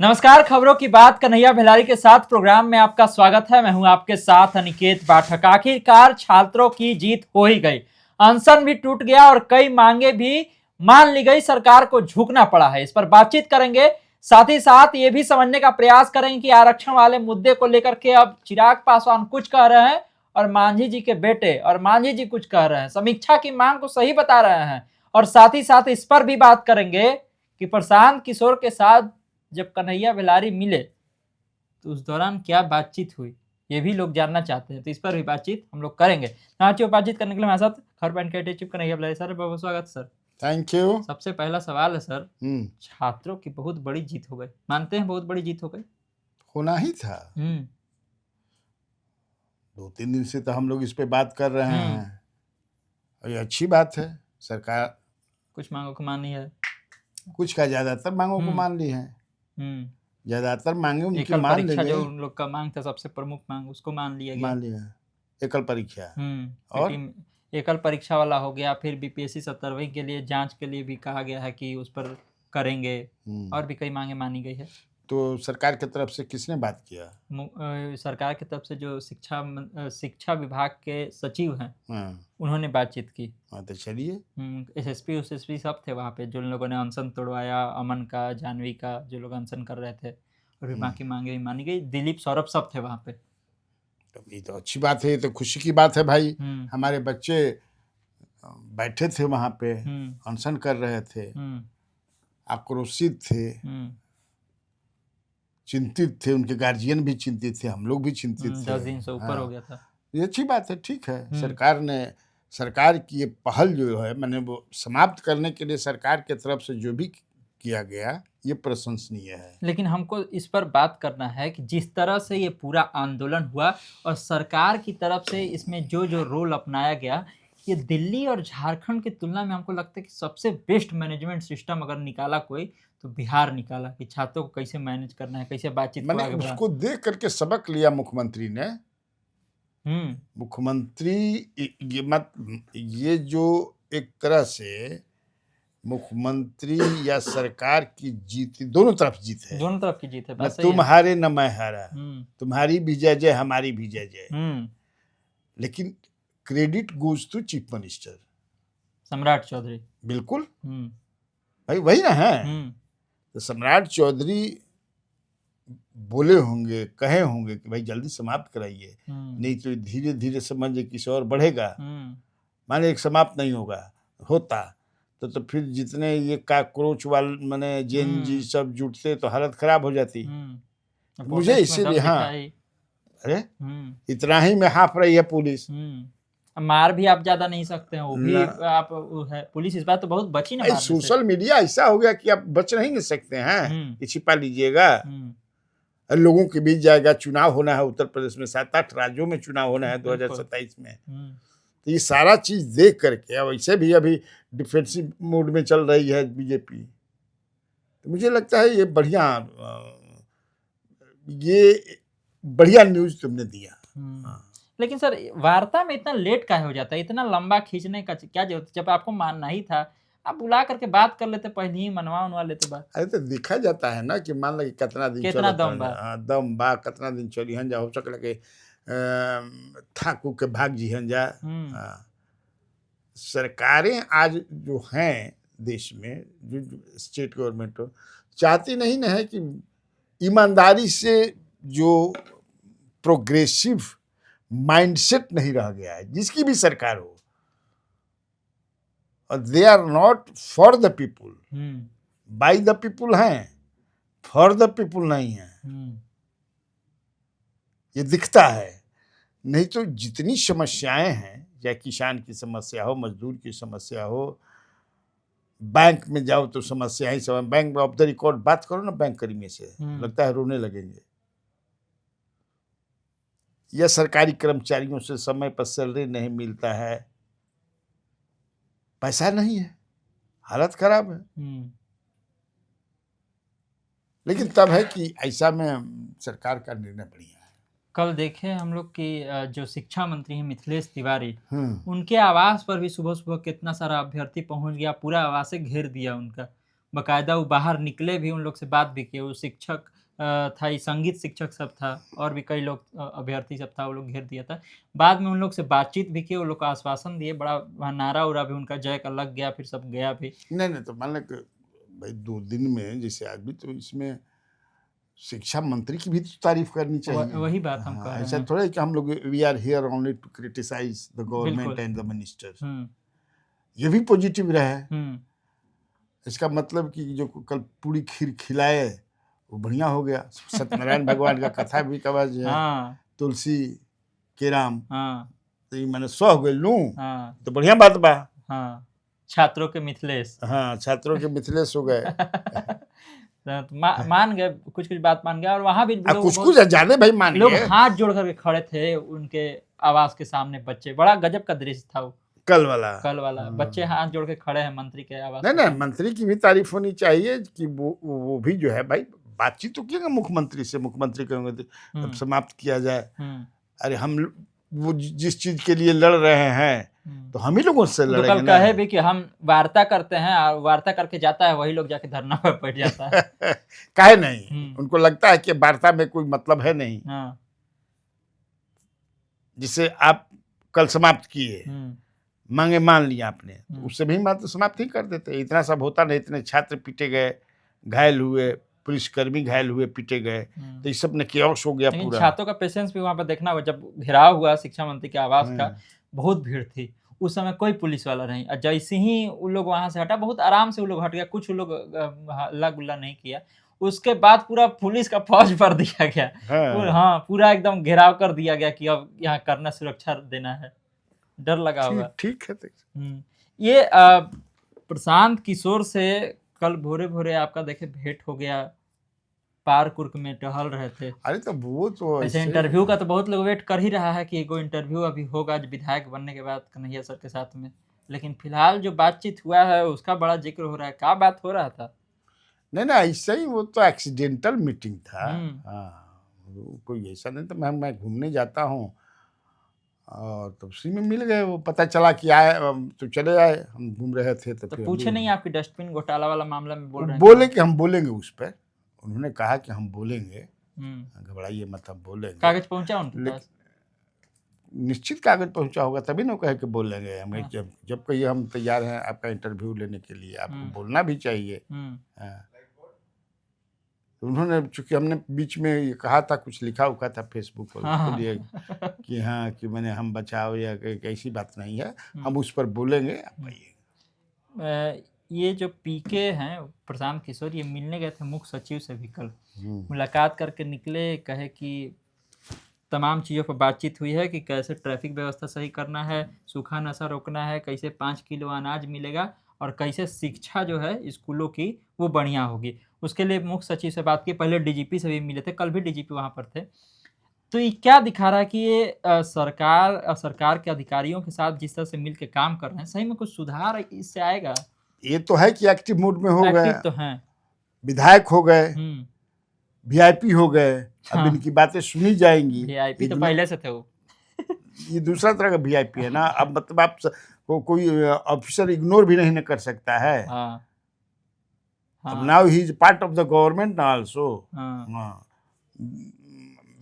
नमस्कार, खबरों की बात कन्हैया भिलारी के साथ प्रोग्राम में आपका स्वागत है। मैं हूं आपके साथ अनिकेत पाठक। आखिरकार छात्रों की जीत हो ही गई, अनशन भी टूट गया और कई मांगे भी मान ली गई। सरकार को झुकना पड़ा है। इस पर बातचीत करेंगे, साथ ही साथ ये भी समझने का प्रयास करेंगे कि आरक्षण वाले मुद्दे को लेकर के अब चिराग पासवान कुछ कह रहे हैं और मांझी जी के बेटे और मांझी जी कुछ कह रहे हैं। समीक्षा की मांग को सही बता रहे हैं और साथ ही साथ इस पर भी बात करेंगे कि प्रशांत किशोर के साथ जब कन्हैया भिलारी मिले तो उस दौरान क्या बातचीत हुई, ये भी लोग जानना चाहते हैं। तो इस पर भी बातचीत हम लोग करेंगे। बातचीत करने के लिए हमारे साथ खबर पॉइंट के एडिटर कन्हैया भिलारी सर, बहुत स्वागत सर। Thank you. सबसे पहला सवाल है सर, छात्रों की बहुत बड़ी जीत हो गई, मानते हैं बहुत बड़ी जीत हो गई? होना ही था। 2-3 दिन से तो हम लोग इस पे बात कर रहे हैं और ये अच्छी बात है। सरकार कुछ मांगों को मानी है, कुछ का ज्यादातर मांगों को मान ली है। ज्यादातर मांगे उनकी मान ली गई। जो उन लोग का मांग था, सबसे प्रमुख मांग, उसको मान लिया गया। मान लिया। एकल परीक्षा और एकल परीक्षा वाला हो गया। फिर बीपीएससी 17वीं के लिए जांच के लिए भी कहा गया है कि उस पर करेंगे। और भी कई मांगे मानी गई है। तो सरकार की तरफ से किसने बात किया? सरकार की तरफ से जो शिक्षा विभाग के सचिव हैं, उन्होंने बातचीत की। तो चलिए, एसएसपी सब थे वहाँ पे, जो लोगों ने अनशन तोड़वाया, अमन का, जानवी का, जो लोग अनशन कर रहे थे। और भी बाकी मांगे भी मानी गई। दिलीप, सौरभ सब थे वहाँ पे। तो ये तो अच्छी बात है, ये तो खुशी की बात है भाई। हमारे बच्चे बैठे थे वहाँ पे, अनशन कर रहे थे, आक्रोशित थे, चिंतित थे, उनके गार्जियन भी चिंतित थे, हम लोग भी चिंतित थे। 10 दिन से ऊपर हो गया था। ये अच्छी बात है, ठीक है। सरकार की ये पहल जो है, मैंने वो समाप्त करने के लिए सरकार की तरफ से जो भी किया गया, ये प्रशंसनीय है। लेकिन हमको इस पर बात करना है कि जिस तरह से ये पूरा आंदोलन हुआ और सरकार की तरफ से इसमें जो जो रोल अपनाया गया, ये दिल्ली और झारखंड की तुलना में हमको लगता है कि सबसे बेस्ट मैनेजमेंट सिस्टम अगर निकाला कोई तो बिहार निकाला, कि छात्रों को कैसे मैनेज करना है, कैसे बातचीत मैंने उसको देख करके सबक लिया मुख्यमंत्री ने। मुख्यमंत्री ये जो एक तरह से मुख्यमंत्री या सरकार की जीत, दोनों तरफ जीत है। दोनों तरफ की जीत है। न तुम हारे न मैं हारा, तुम्हारी भी जय जय, हमारी भी जय जय। लेकिन credit goes to chief minister Samrat Choudhary. बिल्कुल भाई, वही ना है। तो सम्राट चौधरी बोले होंगे, कहे होंगे कि भाई जल्दी समाप्त कराइए, नहीं तो धीरे धीरे समझ किसी और बढ़ेगा। माने एक समाप्त नहीं होता तो फिर जितने ये काकरोच वाले माने जेन जी सब जुटते तो हालत खराब हो जाती। मुझे इसीलिए अरे इतना ही में हाँफ रही है पुलिस। मार भी आप ज्यादा नहीं सकते हैं, वो भी आप है। पुलिस इस बात तो बहुत बची ना। सोशल मीडिया ऐसा हो गया कि आप बच नहीं सकते हैं कि छिपा लीजिएगा। लोगों के बीच जाएगा। चुनाव होना है उत्तर प्रदेश में, 7-8 राज्यों में चुनाव होना है 2027 में। तो ये सारा चीज देख करके, वैसे भी अभी डिफेंसिव मोड में चल रही है बीजेपी, तो मुझे लगता है ये बढ़िया न्यूज तुमने दिया। लेकिन सर, वार्ता में इतना लेट काहे हो जाता है? इतना लंबा खींचने का क्या जरूरत? जब आपको मानना ही था, आप बुला करके बात कर लेते, पहले ही मनवा लेते बात। अरे तो देखा जाता है ना कि मान लगे कितना दिन दम बा कितना दिन चली हन जा, हो सकल के थाकू के भाग जी हन जा। सरकारें आज जो हैं देश में, जो स्टेट गवर्नमेंट चाहती नहीं ना है कि ईमानदारी से जो प्रोग्रेसिव माइंडसेट नहीं रह गया है, जिसकी भी सरकार हो, और they are not for the people, by the people हैं, फॉर द पीपुल नहीं है। ये दिखता है। नहीं तो जितनी समस्याएं हैं, चाहे किसान की समस्या हो, मजदूर की समस्या हो, बैंक में जाओ तो समस्या ही सब। बैंक ऑफ द रिकॉर्ड बात करो ना बैंक कर्मी से, लगता है रोने लगेंगे। या सरकारी कर्मचारियों से समय पर सैलरी नहीं मिलता है, पैसा नहीं है, हालत खराब है। लेकिन तब है कि ऐसा में सरकार का निर्णय बढ़िया है। कल देखे हम लोग कि जो शिक्षा मंत्री हैं मिथिलेश तिवारी, उनके आवास पर भी सुबह सुबह कितना सारा अभ्यर्थी पहुंच गया, पूरा आवास घेर दिया उनका। बाकायदा वो बाहर निकले भी, उन लोग से बात भी किए। वो शिक्षक था, ये संगीत शिक्षक सब था, और भी कई लोग अभ्यर्थी सब था, वो लोग घेर दिया था। बाद में उन लोग से बातचीत भी की, वो लोग को आश्वासन दिए, बड़ा वहाँ नारा उरा भी उनका जय का लग गया, फिर सब गया भी। नहीं तो मान लें कि भाई 2 दिन में जैसे आज भी, तो इसमें शिक्षा मंत्री की भी तो तारीफ करनी चाहिए। वही बात हम कह हाँ, रहे ऐसा हैं। थोड़ा है कि हम लोग we are here only to criticise the government बिल्कुल। And the ministers. हम्म ये भी पॉजिटिव रहा है। हम्म इसका मतलब कि जो कल पूरी खीर खिलाए वो बढ़िया हो गया। सत्यनारायण भगवान का कथा भी कवा जो है, हाँ तुलसी के राम, हाँ तो ये मैंने सह गए लूँ, हाँ तो बढ़िया बात बा। हाँ, छात्रों के मिथिलेश। हाँ, छात्रों के मिथिलेश हो गए। तो मान गए, कुछ कुछ बात मान गए, और वहां भी लोग कुछ कुछ ज्यादा भाई मान लोग गए। हाथ जोड़ करके खड़े थे उनके आवास के सामने, बच्चे, बड़ा गजब का दृश्य था वो। कल वाला बच्चे हाथ जोड़ के खड़े हैं मंत्री के आवास नहीं के नहीं, सामने। मंत्री की भी तारीफ होनी चाहिए कि वो भी जो है भाई बातचीत तो किएगा मुख्यमंत्री से। मुख्यमंत्री कहेंगे अब समाप्त किया जाए। अरे हम वो जिस चीज के लिए लड़ रहे हैं तो हम ही लोगों से तो लड़ेंगे कल ना। कहे भी कि हम वार्ता करते हैं, और वार्ता करके जाता है, वही लोग जाके धरना पर बैठ जाता है। काहे नहीं, उनको लगता है कि वार्ता में कोई मतलब है नहीं। हाँ। जिसे आप कल समाप्त किए, मांगे मान लिया आपने, तो उससे भी मात्र समाप्त ही कर देते। इतना सब होता नहीं, इतने छात्र पीटे गए, घायल हुए, पुलिसकर्मी घायल हुए, पीटे गए, तो इस सब ने केओस हो गया पूरा। छात्रों का पेशेंस भी वहां पर देखना होगा। जब घेराव हुआ शिक्षा मंत्री के आवास का, बहुत भीड़ थी उस समय, कोई पुलिस वाला नहीं। और जैसे ही उन लोग वहां से हटा, बहुत आराम से उन लोग हट गया, कुछ लोग हल्ला गुल्ला नहीं किया। उसके बाद पूरा पुलिस का फौज भर दिया गया। हाँ, पूरा एकदम घेराव कर दिया गया कि अब यहाँ करना, सुरक्षा देना है। डर लगा होगा। ठीक है। ये प्रशांत किशोर से कल भोरे भोरे आपका देखे भेंट हो गया, पार्क उर्क में टहल रहे थे। अरे तो वो तो ऐसे इंटरव्यू का तो बहुत लोग वेट कर ही रहा है कि कोई इंटरव्यू अभी होगा विधायक बनने के बाद कन्हैया सर के साथ में। लेकिन फिलहाल जो बातचीत हुआ है उसका बड़ा जिक्र हो रहा है। क्या बात हो रहा था? नहीं ना, ऐसा ही, वो तो एक्सीडेंटल मीटिंग था। हाँ, कोई ऐसा नहीं। तो मैं घूमने जाता हूँ और तो उसी में मिल गए। वो पता चला कि आए तो चले आए, हम घूम रहे थे। तो फिर पूछे नहीं आपकी डस्टबिन घोटाला वाला मामला में बोल रहे हैं? बोले कि हम बोलेंगे उस पर। उन्होंने कहा कि हम बोलेंगे, घबराइए मत, हम बोलेंगे। कागज पहुंचा उनके पास? निश्चित कागज पहुंचा होगा, तभी ना कहे कि बोलेंगे। हमें जब कहिए हम तैयार हैं आपका इंटरव्यू लेने के लिए, आपको बोलना भी चाहिए। उन्होंने, चूंकि हमने बीच में ये कहा था, कुछ लिखा उखा था फेसबुक पर उसके लिए कि हाँ, कि मैंने हम बचाओ या ऐसी बात नहीं है, हम उस पर बोलेंगे, आप आइए। ये जो पीके हैं प्रशांत किशोर, ये मिलने गए थे मुख्य सचिव से भी कल। मुलाकात करके निकले, कहे कि तमाम चीज़ों पर बातचीत हुई है कि कैसे ट्रैफिक व्यवस्था सही करना है, सूखा नशा रोकना है, कैसे 5 किलो अनाज मिलेगा, और कैसे शिक्षा जो है स्कूलों की वो बढ़िया होगी। उसके लिए मुख्य सचिव से बात की। पहले डीजीपी से भी मिले थे, कल भी डीजीपी वहाँ पर थे। तो ये क्या दिखा रहा है कि ये सरकार के अधिकारियों के साथ जिस तरह से मिल के काम कर रहे हैं, सही में कुछ सुधार इससे आएगा? ये तो है कि एक्टिव मूड में हो गए। एक्टिव तो हैं, विधायक हो गए, वीआईपी हो गए। अब इनकी बातें सुनी जाएंगी। वीआईपी तो पहले से थे वो। ये दूसरा तरह का वीआईपी है ना। अब मतलब आप कोई ऑफिसर इग्नोर भी नहीं कर सकता है। अब now he is part of the government also.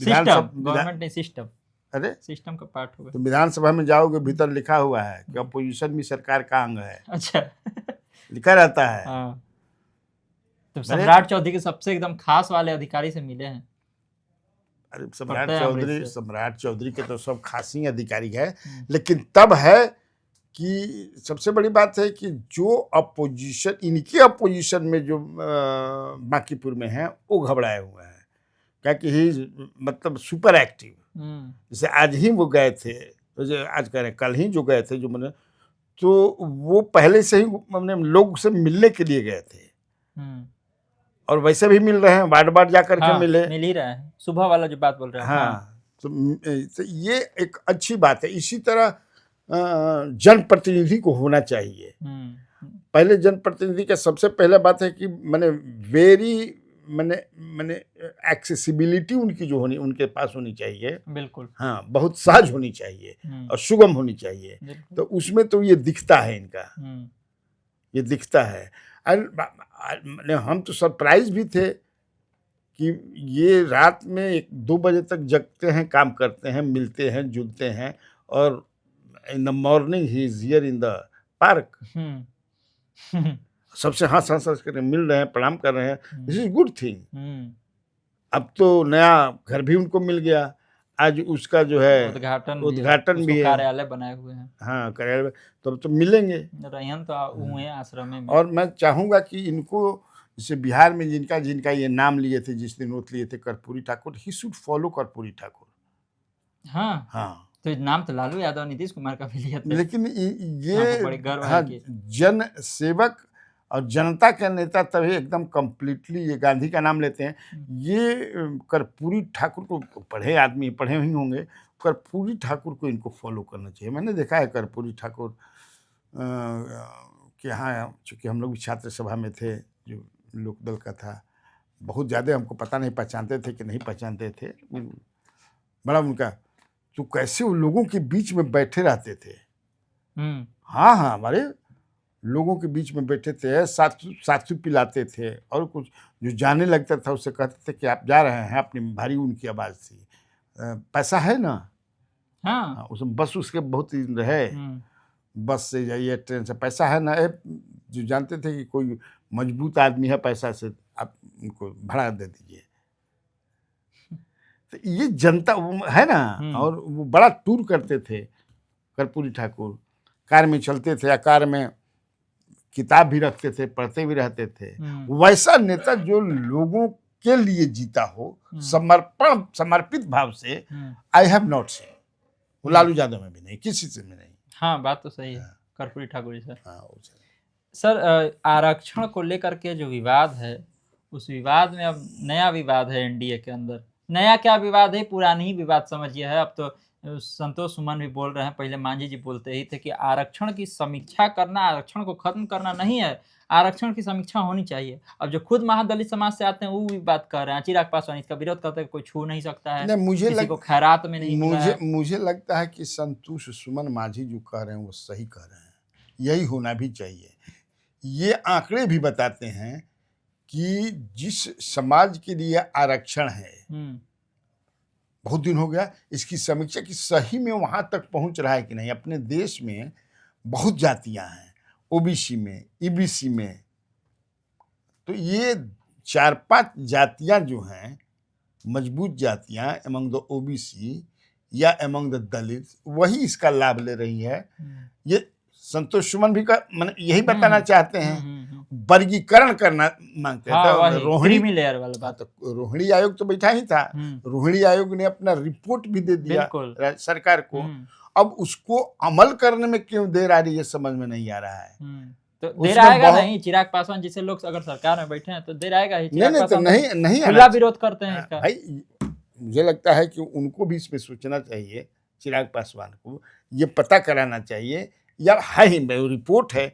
Government नहीं, सिस्टम। अरे सिस्टम का पार्ट हो गया। तो विधानसभा में जाओगे, भीतर लिखा हुआ है कि अपोजिशन भी सरकार का अंग है। अच्छा। लिखा रहता है। तो सम्राट चौधरी के सबसे एकदम खास वाले अधिकारी से मिले हैं। अरे सम्राट चौधरी के तो सब खास ही अधिकारी है। लेकिन तब है कि सबसे बड़ी बात है कि जो अपोजिशन, इनके अपोजिशन में जो बांकीपुर में है, वो घबराए हुए हैं। क्या कि ही मतलब सुपर एक्टिव। जैसे आज ही वो गए थे, तो आज कह रहे कल ही जो गए थे, जो मैंने, तो वो पहले से ही हमने लोग से मिलने के लिए गए थे। और वैसे भी मिल रहे हैं, वार्ड जाकर के मिल ही रहे हैं। सुबह वाला जो बात बोल रहे हैं। हाँ, तो ये एक अच्छी बात है। इसी तरह जनप्रतिनिधि को होना चाहिए। पहले जनप्रतिनिधि का सबसे पहले बात है कि मैंने एक्सेसिबिलिटी उनकी जो होनी, उनके पास होनी चाहिए। बिल्कुल। हाँ, बहुत सहज होनी चाहिए और सुगम होनी चाहिए। तो उसमें तो ये दिखता है इनका, ये दिखता है। हम तो सरप्राइज भी थे कि ये रात में 1-2 बजे तक जगते हैं, काम करते हैं, मिलते हैं, जुलते हैं, और in the morning he is here in the park, सबसे हंस हंस हंस कर मिल रहे हैं, प्रणाम कर रहे हैं। This is good thing. अब तो नया घर भी उनको मिल गया, आज उसका जो है उद्घाटन भी है, कार्यालय बनाए हुए हैं। हाँ, कार्यालय, तो अब तो मिलेंगे। रहन तो हुए आश्रम में। और मैं चाहूंगा कि इनको, जैसे बिहार में जिनका जिनका ये नाम लिए थे, जिस दिन ओथ लिए थे Karpoori Thakur, he should follow Karpoori Thakur. हाँ हाँ, तो नाम तो लालू यादव नीतीश कुमार का भी लिया था, लेकिन आपको बड़ी गर्व है हाँ, कि जन सेवक और जनता का नेता तभी एकदम कंप्लीटली, ये गांधी का नाम लेते हैं, ये कर्पूरी ठाकुर को, पढ़े आदमी पढ़े ही होंगे, कर्पूरी ठाकुर को इनको फॉलो करना चाहिए। मैंने देखा है कर्पूरी ठाकुर के यहाँ, चूँकि हम लोग भी छात्र सभा में थे, जो लोकदल का था, बहुत ज़्यादा हमको पता नहीं पहचानते थे कि नहीं पहचानते थे, बड़ा उनका, तो कैसे वो लोगों के बीच में बैठे रहते थे। हाँ हाँ, हमारे लोगों के बीच में बैठे थे, साथू पिलाते थे, और कुछ जो जाने लगता था उससे कहते थे कि आप जा रहे हैं, अपनी भारी उनकी आवाज़ थी, पैसा है ना, हाँ उसमें बस उसके बहुत ही रहे, बस से जाइए, ट्रेन से, पैसा है ना, जो जानते थे कि कोई मजबूत आदमी है, पैसा से आप उनको भाड़ा दे दीजिए। तो ये जनता है ना, और वो बड़ा टूर करते थे कर्पूरी ठाकुर, कार में चलते थे, या कार में किताब भी रखते थे, पढ़ते भी रहते थे। वैसा नेता जो लोगों के लिए जीता हो, समर्पित भाव से, आई हैव नॉट सीन। वो लालू यादव में भी नहीं, किसी से भी नहीं। हाँ, बात तो सही है कर्पूरी ठाकुर जी सर। हाँ, सर आरक्षण को लेकर के जो विवाद है, उस विवाद में अब नया विवाद है एनडीए के अंदर। नया क्या विवाद है, पुरानी ही विवाद समझिए है। अब तो संतोष सुमन भी बोल रहे हैं, पहले मांझी जी बोलते ही थे कि आरक्षण की समीक्षा करना, आरक्षण को खत्म करना नहीं है, आरक्षण की समीक्षा होनी चाहिए। अब जो खुद महादलित समाज से आते हैं वो भी बात कर रहे हैं, चिराग पासवान इसका विरोध करते हैं, कोई छू नहीं सकता है, किसी को खैरात में नहीं मिला है। मुझे लगता है कि संतोष सुमन मांझी जो कह रहे हैं वो सही कह रहे हैं, यही होना भी चाहिए। ये आंकड़े भी बताते हैं कि जिस समाज के लिए आरक्षण है, बहुत दिन हो गया इसकी समीक्षा की, सही में वहां तक पहुंच रहा है कि नहीं। अपने देश में बहुत जातियां हैं, ओबीसी में, ईबीसी में, तो ये 4-5 जातियां जो हैं, मजबूत जातियां एमंग द ओबीसी या एमंग द दलित, वही इसका लाभ ले रही है। ये संतोष सुमन भी यही बताना चाहते हैं, वर्गीकरण करना मांगते हैं। हाँ, रोहिणी लेयर वाला बात। तो रोहिणी आयोग तो बैठा ही था, रोहिणी आयोग ने अपना रिपोर्ट भी दे दिया सरकार को। अब उसको अमल करने में क्यों देर आ रही है, समझ में नहीं आ रहा है। तो देर आएगा नहीं, चिराग पासवान जैसे लोग अगर सरकार में बैठे हैं तो देर आएगा ही। नहीं, खुला विरोध करते हैं इसका। भाई मुझे लगता है कि उनको भी इसमें सोचना चाहिए, चिराग पासवान को ये पता कराना चाहिए, यार है ही रिपोर्ट है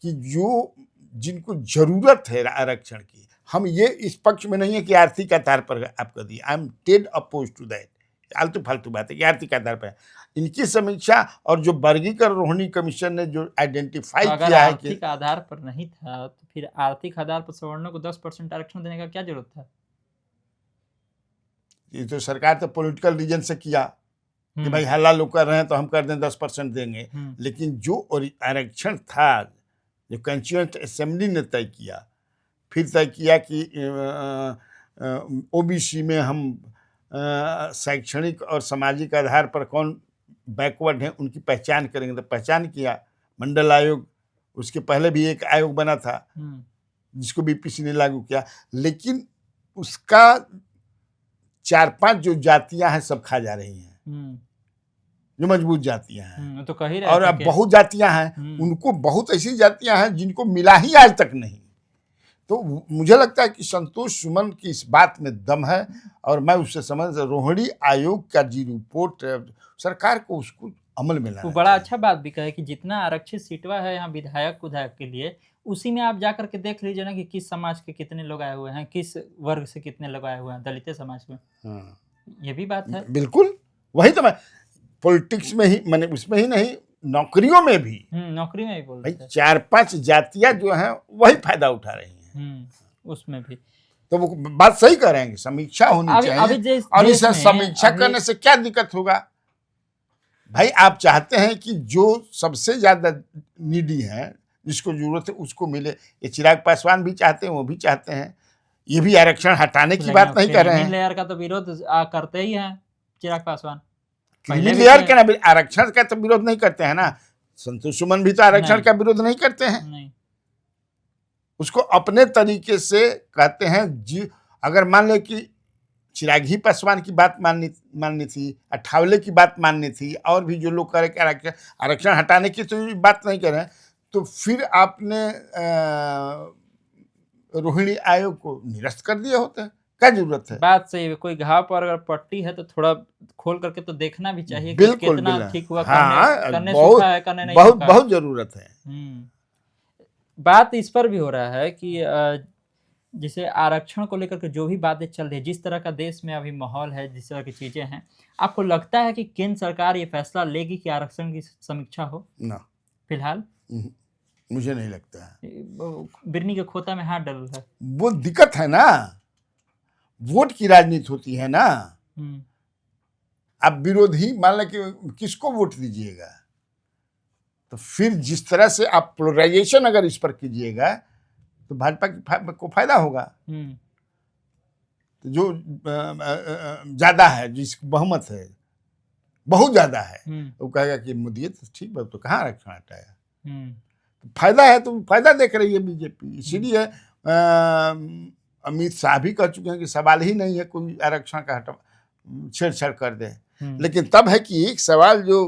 कि जो जिनको जरूरत है आरक्षण की, हम ये इस पक्ष में नहीं है कि आर्थिक आधार पर आपको दिए, I am dead oppose to that, आलतू फालतू बात है कि आर्थिक आधार पर। इनकी समीक्षा और जो वर्गीकरण रोहिणी कमीशन ने जो आइडेंटिफाई किया है कि आर्थिक आधार पर नहीं था, तो फिर आर्थिक आधार पर सवर्णों को 10% आरक्षण देने का क्या जरूरत था? ये तो सरकार तो पॉलिटिकल रीजन से किया कि भाई हल्ला लोग कर रहे हैं तो हम कर दें 10% देंगे, लेकिन जो आरक्षण था, जो कॉन्स्टिट्यूएंट असेंबली ने तय किया, फिर तय किया कि ओबीसी में हम शैक्षणिक और सामाजिक आधार पर कौन बैकवर्ड हैं उनकी पहचान करेंगे, तो पहचान किया मंडल आयोग। उसके पहले भी एक आयोग बना था जिसको बीपीसी ने लागू किया, लेकिन उसका 4-5 जो जातियां हैं सब खा जा रही हैं, जो मजबूत जातियां हैं। तो कह ही रहे और अब बहुत जातियां हैं, उनको बहुत ऐसी जातियां हैं जिनको मिला ही आज तक नहीं। तो मुझे लगता है कि संतोष सुमन की इस बात में दम है, और मैं उससे समझ, रोहिणी आयोग का जी रिपोर्ट सरकार को उसको अमल में लाना। तो बड़ा अच्छा बात भी कहे कि जितना आरक्षित सीटवा है यहाँ विधायक उधायक के लिए, उसी में आप जाकर के देख लीजिए ना कि किस समाज के कितने लोग आए हुए हैं, किस वर्ग से कितने लोग आए हुए हैं, दलित समाज में। ये भी बात है। बिल्कुल, वही तो मैं पॉलिटिक्स में ही, मैंने उसमें ही नहीं, नौकरियों में भी, नौकरी में भी बोल रहे थे, 4-5 जातियां जो हैं वही फायदा उठा रही हैं उसमें भी। तो वो बात सही कह रहे हैं, समीक्षा होनी चाहिए। और इस समीक्षा करने से क्या दिक्कत होगा भाई? आप चाहते हैं कि जो सबसे ज्यादा नीडी है, जिसको जरूरत है, उसको मिले। ये चिराग पासवान भी चाहते हैं, वो भी चाहते हैं। ये भी आरक्षण हटाने की बात नहीं कर रहे हैं। लेयर का तो विरोध करते ही हैं चिराग पासवान। लेयर का ना, आरक्षण का तो विरोध नहीं करते हैं ना। संतोष सुमन भी तो आरक्षण का विरोध नहीं करते हैं। नहीं। उसको अपने तरीके से कहते हैं। जी, अगर मान ले कि चिराग ही पासवान की बात माननी थी, अठावले की बात माननी थी, और भी जो लोग करे कि आरक्षण हटाने की तो बात नहीं कर रहे हैं, तो फिर आपने रोहिणी आयोग को निरस्त कर दिया होता है। क्या जरूरत है? बात सही है। कोई घाव पर अगर पट्टी है तो थोड़ा खोल करके तो देखना भी चाहिए कि बिल्कुल, कितना ठीक हुआ, हाँ, करने सूखा है, करने नहीं सूखा है। बहुत जरूरत है। बात इस पर भी हो रहा है कि जैसे आरक्षण को लेकर के जो भी बातें चल रही है, जिस तरह का देश में अभी माहौल है, जिस तरह की चीजें हैं, आपको लगता है कि केंद्र सरकार ये फैसला लेगी कि आरक्षण की समीक्षा हो? ना, फिलहाल मुझे नहीं लगता है। बिरनी के खोता में हाथ डल है। वो दिक्कत है ना, वोट की राजनीति होती है ना। अब विरोधी मान लें कि किसको वोट दीजिएगा, तो फिर जिस तरह से आप पोलराइजेशन अगर इस पर कीजिएगा तो भाजपा को फायदा होगा। तो जो ज्यादा है, जिसको बहुमत है, बहुत ज्यादा है, वो कहेगा कि मोदी तो ठीक है, तो कहाँ आरक्षण हटाया। फायदा है तो फायदा देख रही है बीजेपी। इसीलिए अमित शाह भी कह चुके हैं कि सवाल ही नहीं है कोई आरक्षण का छेड़छाड़ कर दे। लेकिन तब है कि एक सवाल जो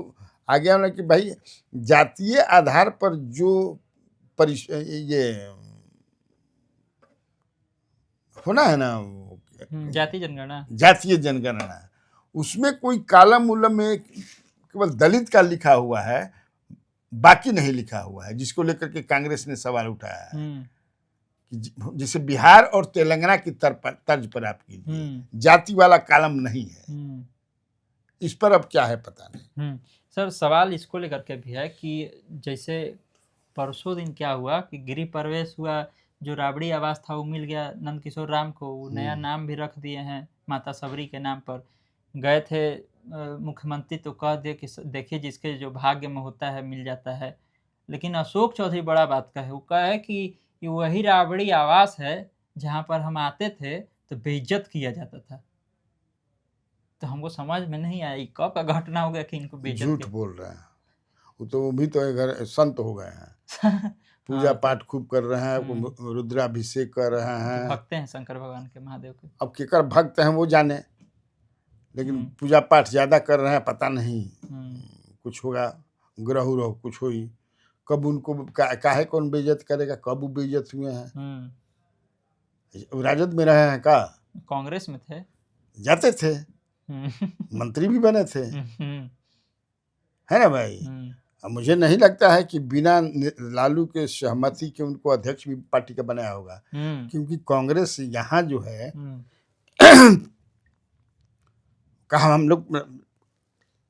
आ गया ना कि भाई जातीय आधार पर जो ये होना है ना, जातीय जनगणना, उसमें कोई कॉलम उलम में केवल दलित का लिखा हुआ है, बाकी नहीं लिखा हुआ है, जिसको लेकर के कांग्रेस ने सवाल उठाया है कि जिसे बिहार और तेलंगाना की तर्ज पर आप कीजिए, जाति वाला कॉलम नहीं है। इस पर अब क्या है पता नहीं। सर, सवाल इसको लेकर के भी है कि जैसे परसों दिन क्या हुआ कि गृह प्रवेश हुआ, जो राबड़ी आवास था वो मिल गया नंद किशोर राम को, वो नया नाम भी रख दिए हैं माता सबरी के नाम पर। गए थे मुख्यमंत्री तो कह दिए कि देखिए जिसके जो भाग्य में होता है मिल जाता है। लेकिन अशोक चौधरी बड़ा बात का है, वो कहा है कि वही राबड़ी आवास है जहाँ पर हम आते थे तो बेइज्जत किया जाता था। तो हमको समझ में नहीं आया कब का घटना हो गया कि इनको बेइज्जत। झूठ बोल रहे हैं वो भी तो घर संत हो गए हैं। पूजा पाठ खूब कर रहे हैं, रुद्राभिषेक कर रहे हैं, भक्त हैं शंकर भगवान के, महादेव के। अब केकर भक्त हैं वो जाने, लेकिन पूजा पाठ ज्यादा कर रहे हैं। पता नहीं कुछ होगा, ग्रह उरह कुछ हुई, कब उनको काहे कौन बेइज्जत करेगा, कब वो बेइज्जत हुए हैं। राजद में रहे हैं का, कांग्रेस में थे, जाते थे, मंत्री भी बने थे, है ना भाई। अब मुझे नहीं लगता है कि बिना लालू के सहमति के उनको अध्यक्ष भी पार्टी का बनाया होगा, क्योंकि कांग्रेस यहाँ जो है कहा, हम लोग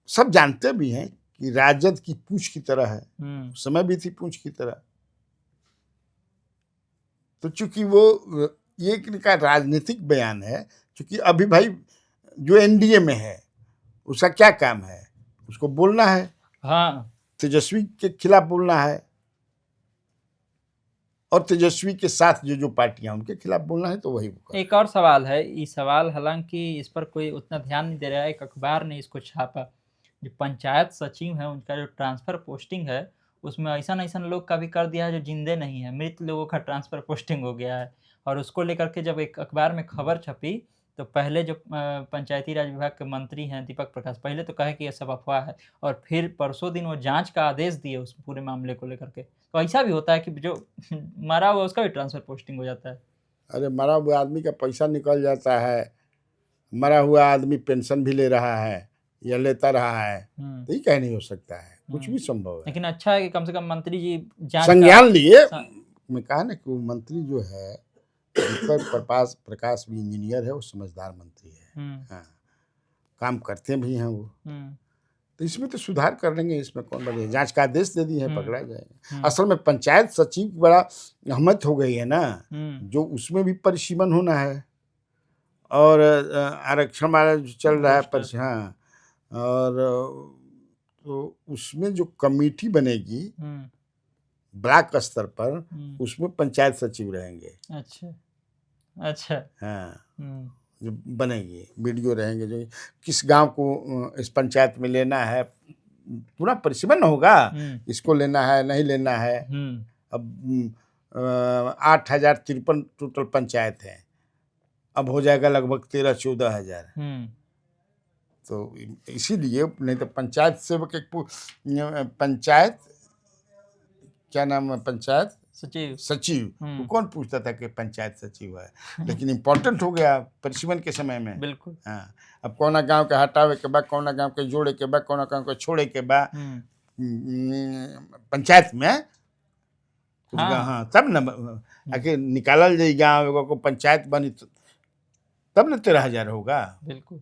सब जानते भी हैं कि राजद की पूंछ की तरह है, समय भी थी पूंछ की तरह। तो चूंकि वो ये का राजनीतिक बयान है, क्योंकि अभी भाई जो एनडीए में है उसका क्या काम है, उसको बोलना है। हाँ, तेजस्वी के खिलाफ बोलना है, और तेजस्वी के साथ जो पार्टियां उनके खिलाफ बोलना है, तो वही। एक और सवाल है, ये सवाल हालांकि इस पर कोई उतना ध्यान नहीं दे रहा है। एक अखबार ने इसको छापा, जो पंचायत सचिव है उनका जो ट्रांसफर पोस्टिंग है, उसमें ऐसा लोग का भी कर दिया है जो जिंदे नहीं है, मृत लोगों का ट्रांसफर पोस्टिंग हो गया है। और उसको लेकर के जब एक अखबार में खबर छपी तो पहले जो पंचायती राज विभाग के मंत्री हैं दीपक प्रकाश, पहले तो कहे कि यह सब अफवाह है, और फिर परसों दिन वो जांच का आदेश दिए उस पूरे मामले को लेकर के। तो ऐसा भी होता है कि जो मरा हुआ उसका भी ट्रांसफर पोस्टिंग हो जाता है। अरे मरा हुआ आदमी का पैसा निकल जाता है, मरा हुआ आदमी पेंशन भी ले रहा है या लेता रहा है, तो ये कह नहीं हो सकता है, कुछ भी संभव है। लेकिन अच्छा है कि कम से कम मंत्री जी संज्ञान लिए। मैं कहा ना कि वो मंत्री जो है प्रकाश भी इंजीनियर है, वो समझदार मंत्री है। हाँ, काम करते भी हैं वो, तो इसमें तो सुधार कर लेंगे, इसमें कौन बने। जांच का आदेश दे दिए हैं, पकड़ा जाएगा। असल में पंचायत सचिव बड़ा अहमत हो गई है ना, जो उसमें भी परिसीमन होना है। और आरक्षण वाला जो चल रहा है पर पोस्टर। हाँ, और तो उसमें जो कमेटी बनेगी ब्लॉक स्तर पर, उसमें पंचायत सचिव रहेंगे। अच्छा अच्छा। हाँ, हम्म जो बनेगी बीडीओ रहेंगे, जो किस गांव को इस पंचायत में लेना है, पूरा परिसीमन होगा, इसको लेना है नहीं लेना है। अब 8,053 टोटल पंचायत है, अब हो जाएगा लगभग 13-14 हजार। तो इसीलिए नहीं तो पंचायत सेवक एक पंचायत क्या नाम है, पंचायत सचिव। सचिव, वो कौन पूछता था कि पंचायत सचिव है, लेकिन इम्पोर्टेंट हो गया परिसीमन के समय में। बिल्कुल। हाँ, अब कौना गांव के हटावे के बाद, कौना गांव के जोड़े के बाद, कौना गांव के छोड़े के बाद पंचायत में हाँ तब न आके निकालल जाई गाँव एगो को पंचायत बनी, तब न 13,000 होगा। बिल्कुल।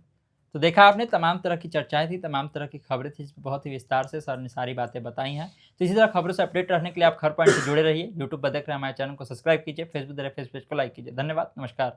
तो देखा आपने, तमाम तरह की चर्चाएं थी, तमाम तरह की खबरें थी, इसमें बहुत ही विस्तार से सर ने सारी बातें बताई हैं। तो इसी तरह खबरों से अपडेट रहने के लिए आप खबर पॉइंट से जुड़े रहिए। यूट्यूब पर देख रहे हैं हमारे चैनल को सब्सक्राइब कीजिए, फेसबुक देख रहे हैं फेसबुक को लाइक कीजिए। धन्यवाद, नमस्कार।